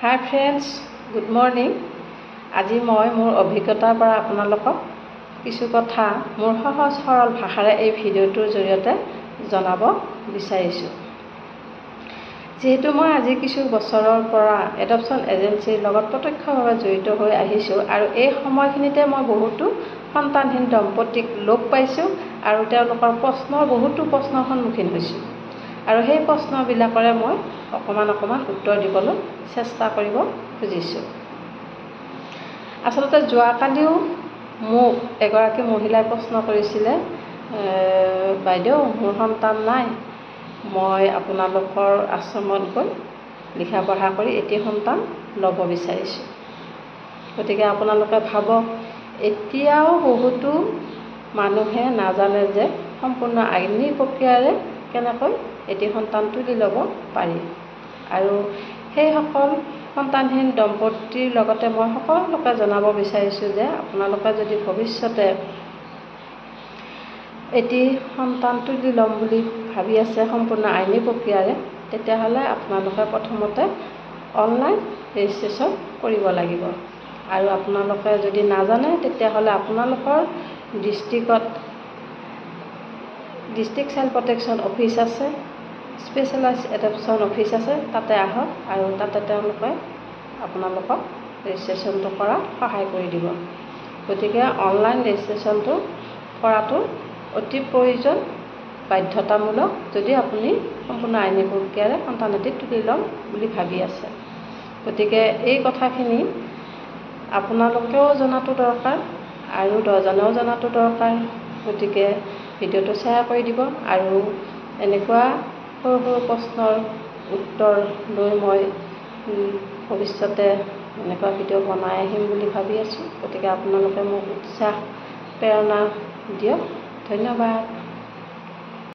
Hi friends, good morning. আজি মই মোৰ অভিজ্ঞতাৰ পৰা আপোনালোকক কিছু কথা মোৰ সহজ সৰল ভাষাৰে এই ভিডিঅ'টোৰ জৰিয়তে জনাব বিচাৰিছোঁ। যেহেতু মই আজি কিছু বছৰৰ পৰা এডপশ্যন এজেন্সিৰ লগত প্ৰত্যক্ষভাৱে জড়িত হৈ আহিছোঁ আৰু এই সময়খিনিতে মই বহুতো সন্তানহীন দম্পতীক লগ পাইছোঁ আৰু তেওঁলোকৰ বহুতো প্ৰশ্নৰ সন্মুখীন হৈছোঁ আৰু সেই প্ৰশ্নবিলাকৰে মই অকণমান উত্তৰ দিবলৈ চেষ্টা কৰিব খুজিছোঁ। আচলতে যোৱাকালিও মোক এগৰাকী মহিলাই প্ৰশ্ন কৰিছিলে, বাইদেউ মোৰ সন্তান নাই, মই আপোনালোকৰ আশ্ৰমত গৈ লিখা পঢ়া কৰি এটি সন্তান ল'ব বিচাৰিছোঁ। গতিকে আপোনালোকে ভাবক, এতিয়াও বহুতো মানুহে নাজানে যে সম্পূৰ্ণ আইনী প্ৰক্ৰিয়াৰে কেনেকৈ এটি সন্তান তুলি ল'ব পাৰি। আৰু সেইসকল সন্তানহীন দম্পতীৰ লগতে মই সকলোকে জনাব বিচাৰিছোঁ যে আপোনালোকে যদি ভৱিষ্যতে এটি সন্তান তুলি ল'ম বুলি ভাবি আছে সম্পূৰ্ণ আইনী প্ৰক্ৰিয়াৰে, তেতিয়াহ'লে আপোনালোকে প্ৰথমতে অনলাইন ৰেজিষ্ট্ৰেশ্যন কৰিব লাগিব। আৰু আপোনালোকে যদি নাজানে তেতিয়াহ'লে আপোনালোকৰ ডিষ্ট্ৰিক্ট চাইল্ড প্ৰটেকশ্যন অফিচ আছে, স্পেচিয়েলাইজ এডপশ্যন অফিচ আছে, তাতে আহক আৰু তাতে তেওঁলোকে আপোনালোকক ৰেজিষ্ট্ৰেশ্যনটো কৰাত সহায় কৰি দিব। গতিকে অনলাইন ৰেজিষ্ট্ৰেশ্যনটো কৰাটো অতি প্ৰয়োজন, বাধ্যতামূলক, যদি আপুনি সম্পূৰ্ণ আইনী প্ৰক্ৰিয়াৰে সন্তান এটি তুলি ল'ম বুলি ভাবি আছে। গতিকে এই কথাখিনি আপোনালোকেও জনাটো দৰকাৰ আৰু দহজনেও জনাটো দৰকাৰ। গতিকে ভিডিঅ'টো শ্বেয়াৰ কৰি দিব আৰু এনেকুৱা সৰু সৰু প্ৰশ্নৰ উত্তৰ লৈ মই ভৱিষ্যতে এনেকুৱা ভিডিঅ' বনাই আহিম বুলি ভাবি আছোঁ। গতিকে আপোনালোকে মোক উৎসাহ প্ৰেৰণা দিয়ক। ধন্যবাদ।